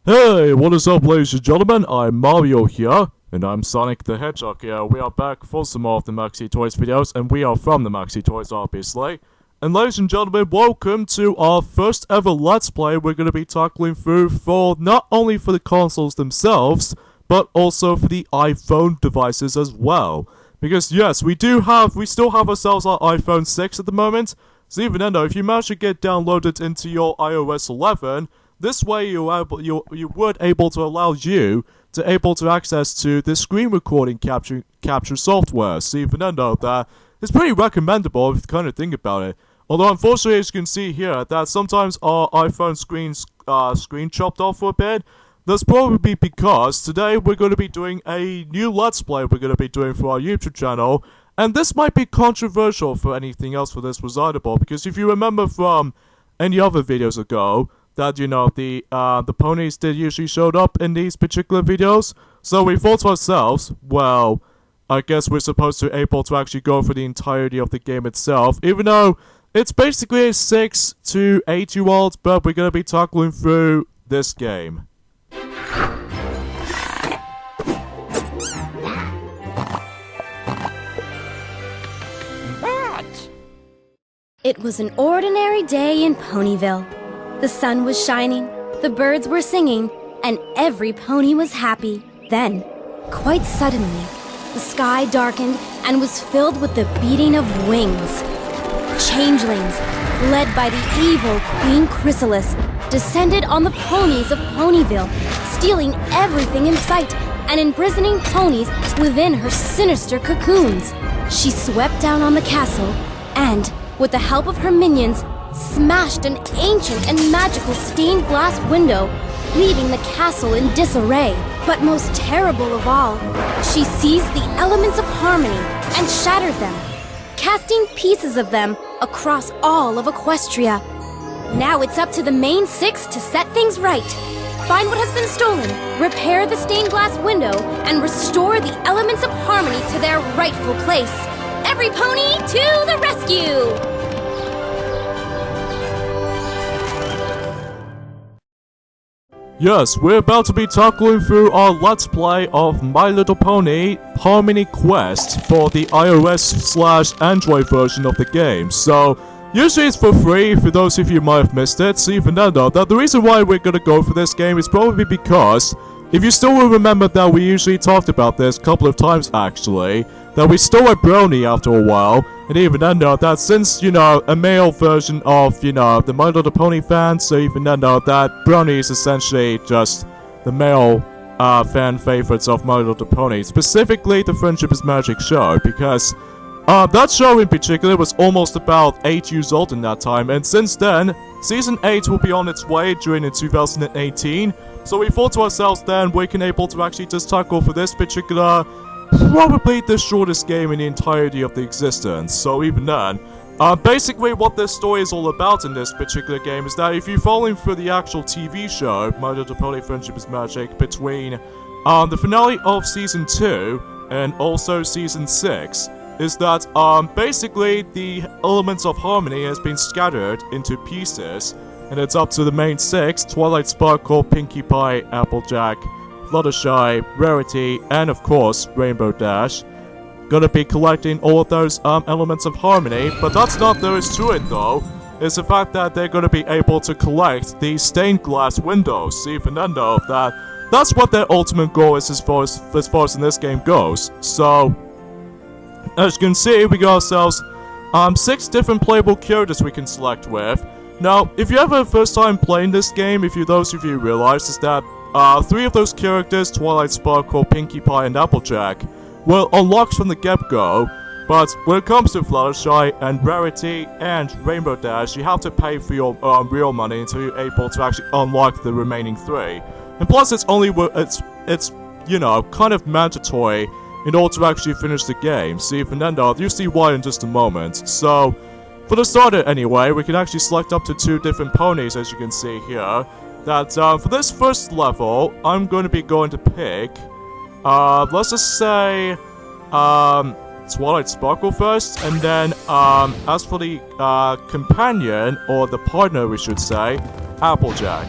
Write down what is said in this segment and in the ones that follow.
Hey, what is up, ladies and gentlemen? I'm Mario here, and I'm Sonic the Hedgehog here. We are back for some more of the Maxi Toys videos, and we are from the Maxi Toys, obviously. And ladies and gentlemen, welcome to our first ever Let's Play we're going to be tackling through for not only for the consoles themselves, but also for the iPhone devices as well. Because yes, we still have ourselves our iPhone 6 at the moment, so even then though, if you manage to get downloaded into your iOS 11, this way you would able to allow you to able to access to the screen recording capture software. So even though that it's pretty recommendable if you kind of think about it. Although unfortunately, as you can see here, that sometimes our iPhone screen chopped off for a bit. That's probably because today we're going to be doing a new Let's Play we're going to be doing for our YouTube channel. And this might be controversial for anything else for this recitable, because if you remember from any other videos ago, that, you know, the ponies did usually showed up in these particular videos. So we thought to ourselves, well, I guess we're supposed to be able to actually go for the entirety of the game itself, even though it's basically a 6 to 8 year old, but we're going to be tackling through this game. It was an ordinary day in Ponyville. The sun was shining, the birds were singing, and every pony was happy. Then, quite suddenly, the sky darkened and was filled with the beating of wings. Changelings, led by the evil Queen Chrysalis, descended on the ponies of Ponyville, stealing everything in sight and imprisoning ponies within her sinister cocoons. She swept down on the castle and, with the help of her minions, smashed an ancient and magical stained glass window, leaving the castle in disarray. But most terrible of all, she seized the elements of harmony and shattered them, casting pieces of them across all of Equestria. Now it's up to the main 6 to set things right. Find what has been stolen, repair the stained glass window, and restore the elements of harmony to their rightful place. Every pony to the rescue! Yes, we're about to be tackling through our Let's Play of My Little Pony Harmony Quest for the iOS/Android version of the game. So, usually it's for free for those of you who might have missed it. So even then though, the reason why we're gonna go for this game is probably because, if you still will remember that we usually talked about this a couple of times actually, that we stole a Brony after a while, and even then though, that since, you know, a male version of, you know, the My Little Pony fans, so even then though, that Brony is essentially just the male fan favorites of My Little Pony, specifically the Friendship is Magic show, because that show in particular was almost about 8 years old in that time, and since then, Season 8 will be on its way during in 2018, so we thought to ourselves then, we can able to actually just tackle for this particular, probably the shortest game in the entirety of the existence. So even then, basically what this story is all about in this particular game is that if you're following through the actual TV show, My Little Pony Friendship is Magic, between the finale of Season 2 and also Season 6, is that basically the elements of harmony has been scattered into pieces, and it's up to the main 6, Twilight Sparkle, Pinkie Pie, Applejack, Fluttershy, Rarity, and of course, Rainbow Dash. Gonna be collecting all of those elements of harmony, but that's not there is to it though. It's the fact that they're gonna be able to collect these stained glass windows. Even then though, that's what their ultimate goal is as far as in this game goes. So, as you can see, we got ourselves 6 different playable characters we can select with. Now, if you have a first time playing this game, those of you realize is that 3 of those characters, Twilight Sparkle, Pinkie Pie, and Applejack, were unlocked from the get-go, but when it comes to Fluttershy and Rarity and Rainbow Dash, you have to pay for your real money until you're able to actually unlock the remaining 3. And plus, it's you know, kind of mandatory in order to actually finish the game. So even then though, you'll see why in just a moment. So, for the starter anyway, we can actually select up to 2 different ponies, as you can see here. That, for this first level, I'm going to be going to pick, let's just say, Twilight Sparkle first, and then, as for the, companion, or the partner, we should say, Applejack.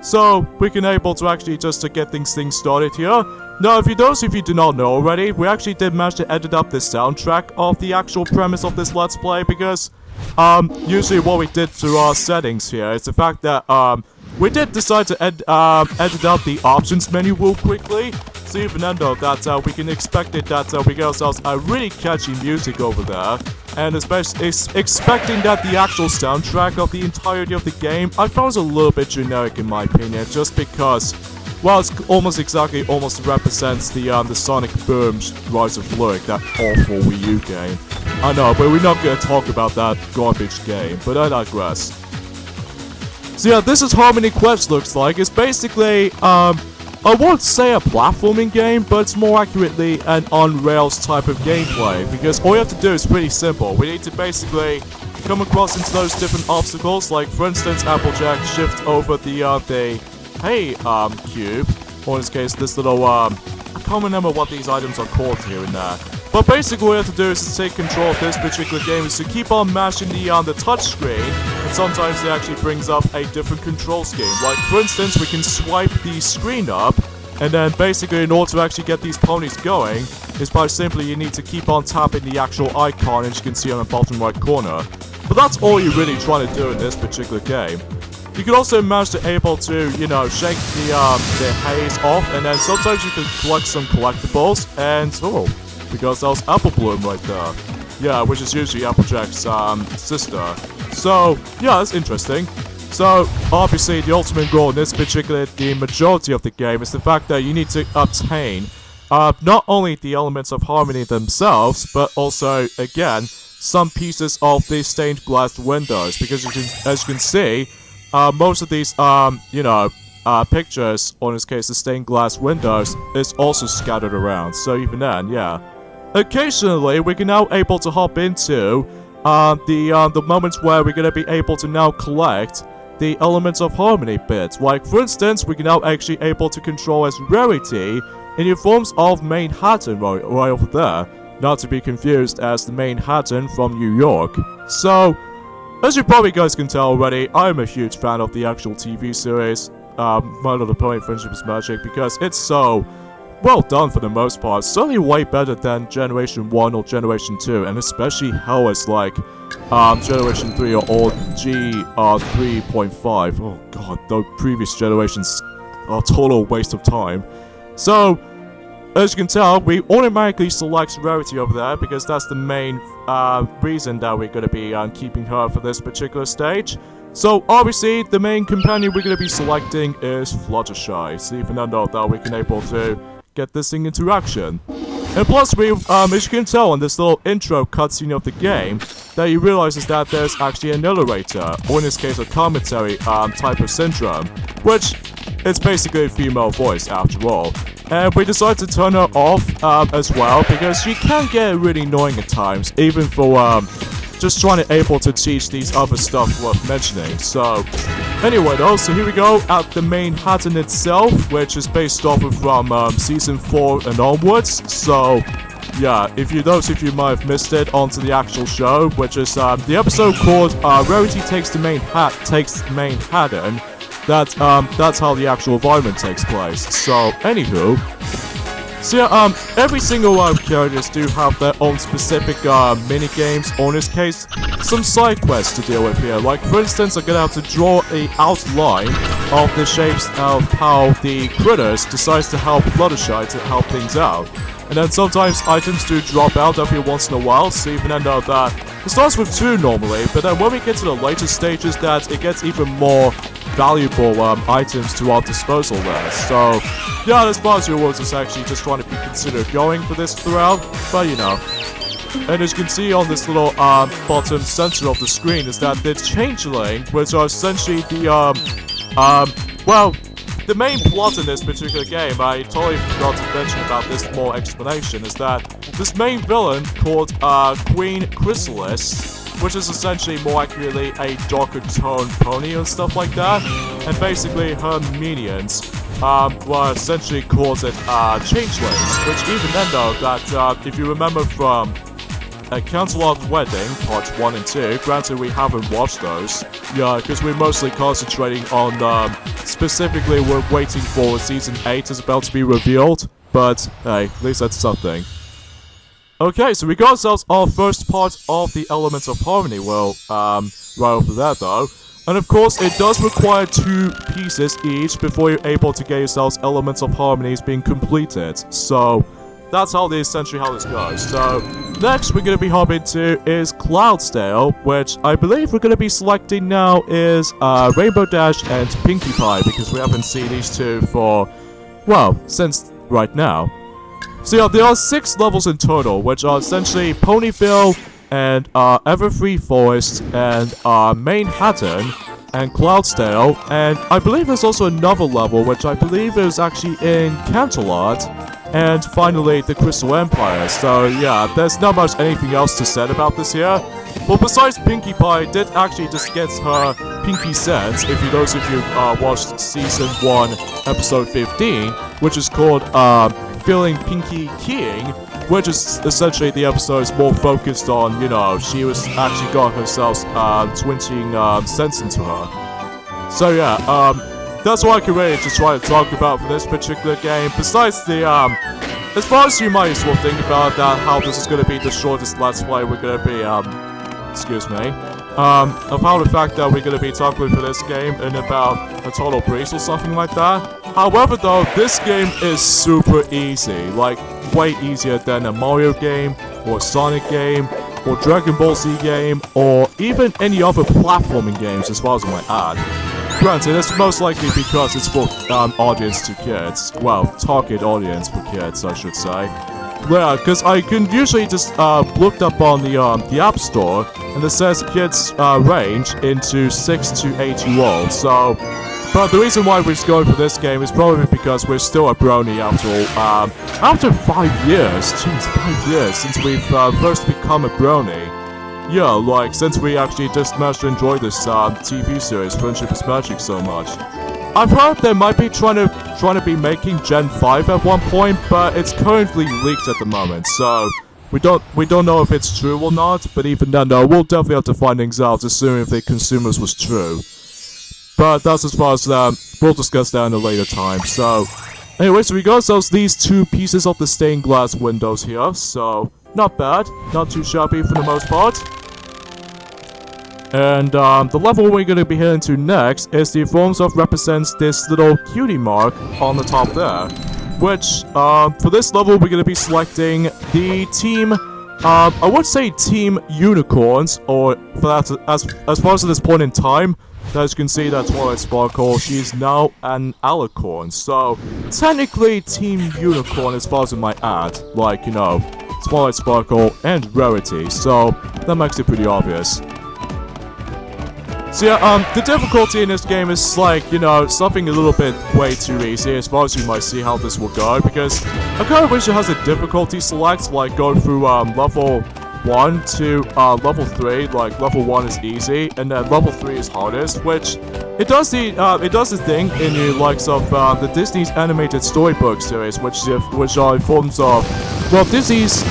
So we can able to actually just to get things started here. Now, those of you do not know already, we actually did manage to edit up the soundtrack of the actual premise of this Let's Play because usually what we did through our settings here is the fact that we did decide to edit out the options menu real quickly. So even though that we can expect it that we get ourselves a really catchy music over there, and especially expecting that the actual soundtrack of the entirety of the game I found was a little bit generic in my opinion, just because, well, it's almost represents the Sonic Boom's Rise of Lyric, that awful Wii U game. I know, but we're not gonna talk about that garbage game, but I digress. So yeah, this is Harmony Quest looks like. It's basically, I won't say a platforming game, but it's more accurately an on-rails type of gameplay, because all you have to do is pretty simple. We need to basically come across into those different obstacles, like for instance, Applejack shift over the hey, cube, or in this case, this little, I can't remember what these items are called here and there. But basically what you have to do is to take control of this particular game is to keep on mashing the touch screen, and sometimes it actually brings up a different control scheme. Like for instance, we can swipe the screen up, and then basically in order to actually get these ponies going, is by simply you need to keep on tapping the actual icon, as you can see on the bottom right corner. But that's all you're really trying to do in this particular game. You can also manage to able to, you know, shake the haze off, and then sometimes you can collect some collectibles, and oh, because that was Apple Bloom right there. Yeah, which is usually Applejack's sister. So, yeah, that's interesting. So, obviously, the ultimate goal in this particular, the majority of the game, is the fact that you need to obtain not only the elements of harmony themselves, but also, again, some pieces of the stained glass windows. Because as you can see, most of these, pictures, or in this case, the stained glass windows, is also scattered around. So even then, yeah. Occasionally, we can now able to hop into the moments where we're gonna be able to now collect the elements of harmony bits. Like, for instance, we can now actually able to control as Rarity in the forms of Manhattan right over there. Not to be confused as the Manhattan from New York. So, as you probably guys can tell already, I'm a huge fan of the actual TV series, My Little Pony Friendship is Magic, because it's so well done for the most part. Certainly way better than Generation 1 or Generation 2, and especially how it's like Generation 3 or G3.5. Oh god, the previous generations are a total waste of time. So, as you can tell, we automatically select Rarity over there because that's the main reason that we're going to be keeping her for this particular stage. So obviously, the main companion we're going to be selecting is Fluttershy. So even though that we can able to get this thing into action. And plus, as you can tell on this little intro cutscene of the game, that you realize is that there's actually a narrator, or in this case a commentary type of syndrome, which it's basically a female voice after all. And we decided to turn her off as well, because she can get really annoying at times, even for just trying to able to teach these other stuff worth mentioning. So anyway though, so here we go at the Manhattan itself, which is based off of from season 4 and onwards. So yeah, those of you might have missed it onto the actual show, which is the episode called Rarity Takes the Manhattan. That's how the actual environment takes place. So anywho, so yeah, every single one of characters do have their own specific mini games, or in this case, some side quests to deal with here. Like for instance, I'm gonna have to draw a outline of the shapes of how the critters decides to help Fluttershy to help things out. And then sometimes items do drop out every once in a while, so even though that it starts with 2 normally, but then when we get to the later stages, that it gets even more valuable items to our disposal there. So yeah, as far as your words is actually just trying to be considered going for this throughout, but you know. And as you can see on this little bottom center of the screen is that the changeling, which are essentially the well, the main plot in this particular game, I totally forgot to mention about this more explanation, is that this main villain called Queen Chrysalis, which is essentially more accurately a darker tone pony and stuff like that, and basically her minions were essentially called changelings, which even then though, that if you remember from A Canterlot Wedding, Part 1 and 2. Granted, we haven't watched those. Yeah, because we're mostly concentrating on, specifically we're waiting for Season 8 is about to be revealed. But, hey, at least that's something. Okay, so we got ourselves our first part of the Elements of Harmony. Well, right over there, though. And of course, it does require 2 pieces each before you're able to get yourselves Elements of Harmonies being completed. So, that's essentially how this goes. So, next we're going to be hopping to is Cloudsdale, which I believe we're going to be selecting now is Rainbow Dash and Pinkie Pie, because we haven't seen these two for, well, since right now. So yeah, there are 6 levels in total, which are essentially Ponyville, and Everfree Forest, and Manhattan, and Cloudsdale, and I believe there's also another level, which I believe is actually in Canterlot, and finally the Crystal Empire. So yeah, there's not much anything else to say about this here. Well, besides Pinkie Pie did actually just get her Pinkie Sense, if those of you watched Season 1, Episode 15, which is called Feeling Pinkie Keying, which is essentially the episode is more focused on, you know, she was actually got herself twinching sense into her. So yeah, that's what I can really just try to talk about for this particular game. Besides the, as far as you might as well think about that, how this is going to be the shortest Let's Play we're going to be, excuse me, of how the fact that we're going to be talking for this game in about a total breeze or something like that. However though, this game is super easy, like way easier than a Mario game, or Sonic game, or Dragon Ball Z game, or even any other platforming games as far as I might add. Granted, it's most likely because it's for audience to kids, well, target audience for kids I should say. Yeah, because I can usually just look up on the App Store, and it says kids range into 6 to 8-year-olds, so... But the reason why we're going for this game is probably because we're still a Brony after all. After 5 years, jeez, 5 years since we've first become a Brony. Yeah, like, since we actually just managed to enjoy this TV series, Friendship is Magic, so much. I've heard they might be trying to be making Gen 5 at one point, but it's currently leaked at the moment, so we don't know if it's true or not. But even then, though, we'll definitely have to find things out, assuming if the consumers was true. But that's as far as we'll discuss that in a later time. So, anyway, so we got ourselves these 2 pieces of the stained glass windows here. So, not bad, not too shabby for the most part. And the level we're going to be heading to next is the forms of represents this little cutie mark on the top there. Which, for this level, we're going to be selecting the team. I would say Team Unicorns, or for that, as far as at this point in time. As you can see, that's Twilight Sparkle. She's now an Alicorn. So, technically, Team Unicorn as far as I might add. Like, you know, Twilight Sparkle and Rarity. So, that makes it pretty obvious. So yeah, the difficulty in this game is like, you know, something a little bit way too easy as far as you might see how this will go. Because I kind of wish it has a difficulty select, like go through level 1 to level 3, like level 1 is easy, and then level 3 is hardest, which it does the thing in the likes of the Disney's animated storybook series, which are forms of, well, Disney's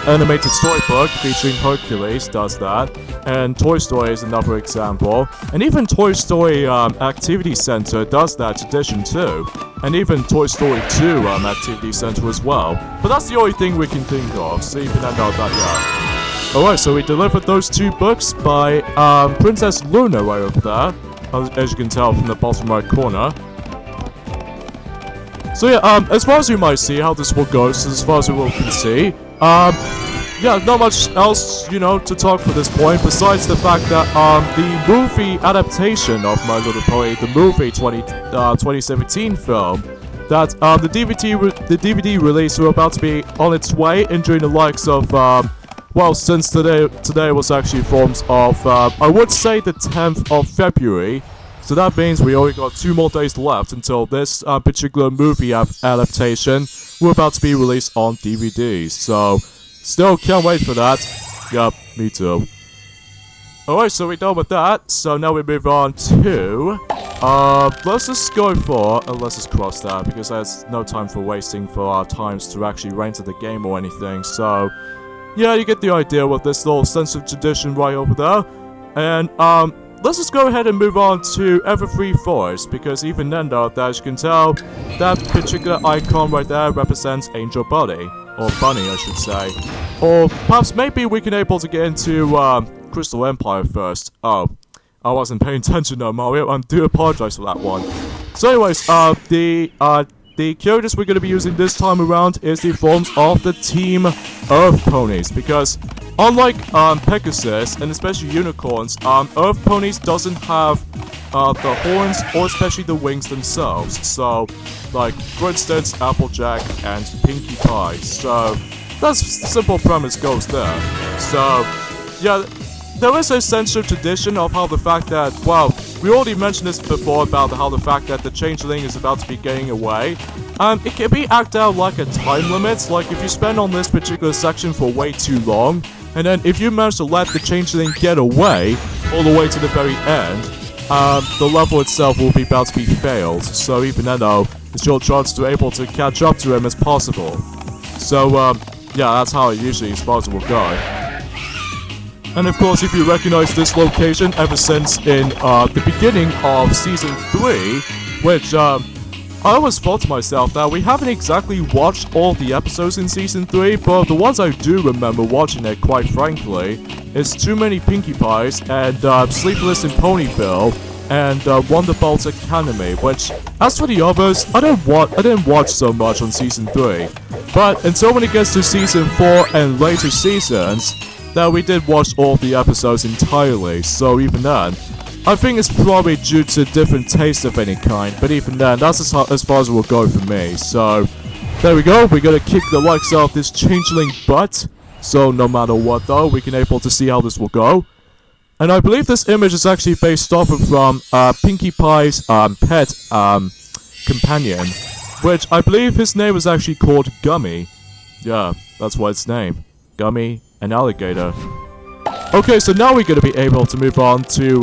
animated storybook featuring Hercules does that, and Toy Story is another example, and even Toy Story Activity Center does that tradition too, and even Toy Story 2 Activity Center as well. But that's the only thing we can think of, so you can end out that yet. Alright, so we delivered those 2 books by Princess Luna right over there, as you can tell from the bottom right corner. So yeah, as far as you might see how this will go, so as far as we can see, yeah, not much else, you know, to talk for this point, besides the fact that, the movie adaptation of My Little Pony, the movie 2017 film, that, the DVD release were about to be on its way, and during the likes of, well, since today was actually forms of, I would say the 10th of February, so that means we only got 2 more days left until this, particular movie adaptation were about to be released on DVD, so... Still can't wait for that. Yup, me too. Alright, so we're done with that. So now we move on to... let's just go for... let's just cross that, because there's no time for wasting for our times to actually rent the game or anything. So, yeah, you get the idea with this little sense of tradition right over there. And, let's just go ahead and move on to Everfree Forest, because even then though, as you can tell, that particular icon right there represents Angel Bunny. Or Bunny, I should say. Or perhaps maybe we can able to get into, Crystal Empire first. Oh, I wasn't paying attention though, Mario. I do apologize for that one. So anyways, the characters we're going to be using this time around is the forms of the Team Earth Ponies, because unlike Pegasus and especially unicorns, Earth Ponies doesn't have the horns or especially the wings themselves. So, like for instance, Applejack and Pinkie Pie. So that's simple premise goes there. So yeah, there is a sense of tradition of how the fact that, well, we already mentioned this before about how the fact that the changeling is about to be getting away. It can be acted out like a time limit, like if you spend on this particular section for way too long, and then if you manage to let the changeling get away all the way to the very end, the level itself will be about to be failed. So even then though, it's your chance to able to catch up to him as possible. So yeah, that's how it usually as far as it will go. And of course, if you recognize this location ever since in the beginning of Season 3, which I always thought to myself that we haven't exactly watched all the episodes in Season 3, but the ones I do remember watching it, quite frankly, is Too Many Pinkie Pies and Sleepless in Ponyville and Wonderbolt Academy, which, as for the others, I didn't watch so much on Season 3. But until when it gets to Season 4 and later seasons, that we did watch all the episodes entirely, so even then, I think it's probably due to different tastes of any kind, but even then, that's as far as it will go for me. So, there we go, we're gonna kick the likes out of this changeling butt, so no matter what though, we can able to see how this will go. And I believe this image is actually based off of from Pinkie Pie's pet companion, which I believe his name is actually called Gummy. Yeah, that's what its name. Gummy, an alligator. Okay, so now we're going to be able to move on to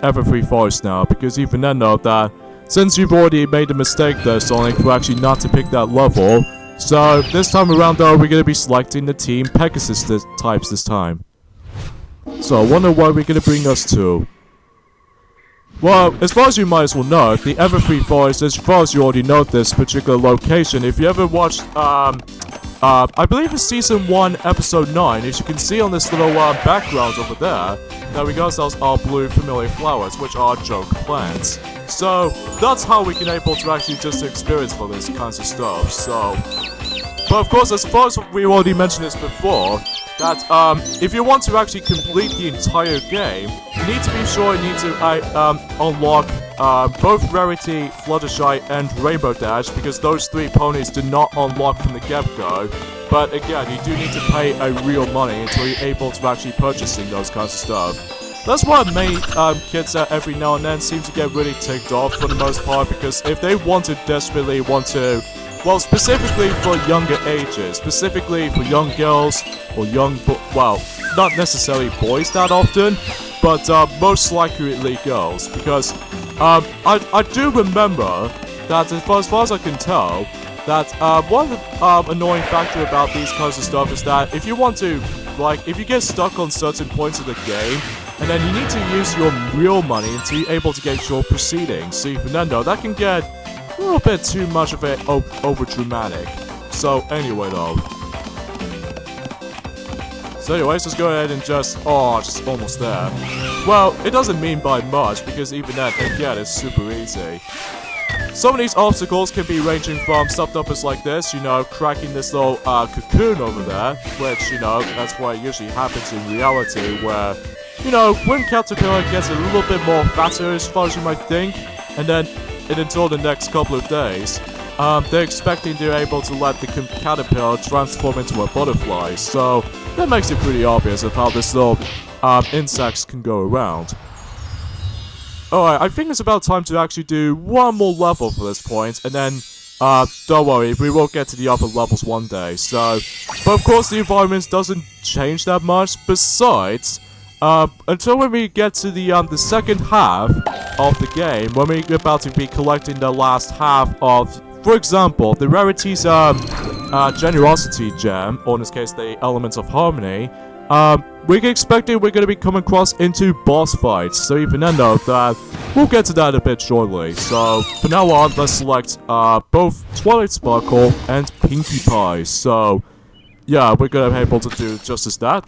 Everfree Forest now, because even then though that, since you've already made a mistake there, Sonic, for actually not to pick that level, so this time around though, we're going to be selecting the Team Pegasus types this time. So I wonder what we're going to bring us to. Well, as far as you might as well know, the Everfree Forest, as far as you already know this particular location, if you ever watched, I believe it's Season 1, Episode 9, as you can see on this little background over there, we got ourselves our blue familiar flowers, which are joke plants. So, that's how we can able to actually just experience for this kinds of stuff, so... But of course, as far as we already mentioned this before, that if you want to actually complete the entire game, you need to be sure you need to unlock both Rarity, Fluttershy, and Rainbow Dash, because those three ponies do not unlock from the get-go. But again, you do need to pay a real money until you're able to actually purchasing those kinds of stuff. That's why many kids every now and then seem to get really ticked off for the most part, because if they desperately want to, well, specifically for younger ages, specifically for young girls, or well, not necessarily boys that often, but most likely girls, because I do remember that as far as I can tell, that one of the annoying factor about these kinds of stuff is that if you want to, like, if you get stuck on certain points of the game, and then you need to use your real money until you're able to get your proceedings, so even then though, that can get a little bit too much of it over dramatic. So anyway though. So anyways, let's go ahead and just almost there. Well, it doesn't mean by much, because even then, again, it's super easy. Some of these obstacles can be ranging from stuff numbers like this, you know, cracking this little cocoon over there, which, you know, that's what usually happens in reality, where, you know, when Caterpillar gets a little bit more fatter as far as you might think, and then until the next couple of days, they're expecting to be able to let the caterpillar transform into a butterfly, so that makes it pretty obvious of how this little insects can go around. Alright, I think it's about time to actually do one more level for this point, and then, don't worry, we will get to the other levels one day, so... But of course the environment doesn't change that much, besides, until when we get to the second half of the game, when we're about to be collecting the last half of, for example, the Rarity's, generosity gem, or in this case the elements of harmony, we can expect we're going to be coming across into boss fights. So even then though, that we'll get to that a bit shortly. So for now on, let's select both Twilight Sparkle and Pinkie Pie. So yeah, we're going to be able to do just as that.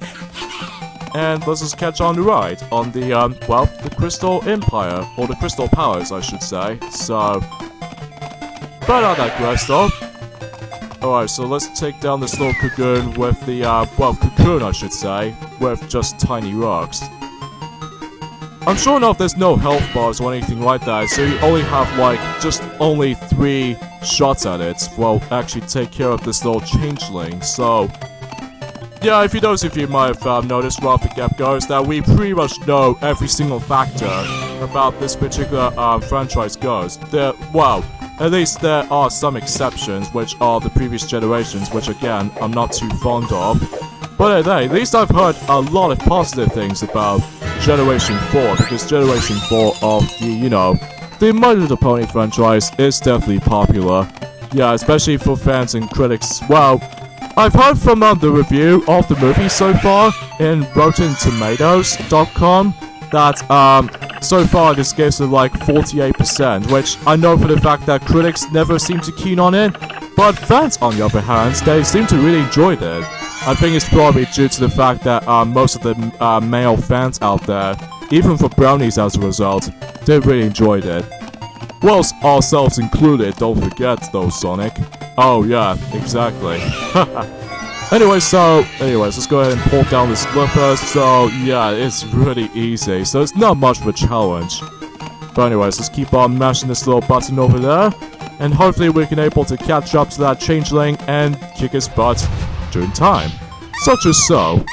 And let's just catch on the ride on the, well, the Crystal Empire, or the Crystal Palace, I should say. So, but I digress though. Alright, so let's take down this little cocoon with the, well, cocoon I should say, with just tiny rocks. I'm sure enough there's no health bars or anything like that, so you only have, like, just only 3 shots at it. Well, actually take care of this little changeling, so... Yeah, if those of you might have noticed right off the get-go is that we pretty much know every single factor about this particular franchise goes. Well, at least there are some exceptions, which are the previous generations, which again, I'm not too fond of. But hey, at least I've heard a lot of positive things about Generation 4, because Generation 4 of the, you know, the My Little Pony franchise is definitely popular. Yeah, especially for fans and critics. Well, I've heard from the review of the movie so far in RottenTomatoes.com that so far this gives it like 48%, which I know for the fact that critics never seem to keen on it, but fans on the other hand, they seem to really enjoy it. I think it's probably due to the fact that most of the male fans out there, even for brownies as a result, they really enjoyed it. Well, ourselves included, don't forget though, Sonic. Oh yeah, exactly. Anyways, let's go ahead and pull down this slipper. So yeah, it's really easy, so it's not much of a challenge. But anyways, let's keep on mashing this little button over there, and hopefully we can able to catch up to that changeling and kick his butt during time. Such as so.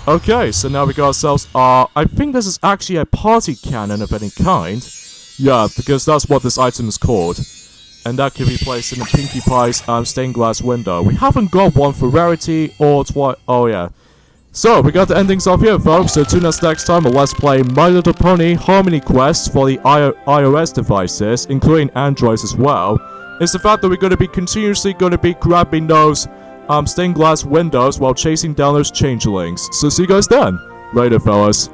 Okay, so now we got ourselves, I think this is actually a party cannon of any kind. Yeah, because that's what this item is called. And that can be placed in the Pinkie Pie's stained glass window. We haven't got one for rarity or oh yeah. So, we got the endings off here, folks. So tune us next time on Let's Play My Little Pony Harmony Quest for the iOS devices, including Androids as well. It's the fact that we're going to be continuously grabbing those stained glass windows while chasing down those changelings. So see you guys then. Later, fellas.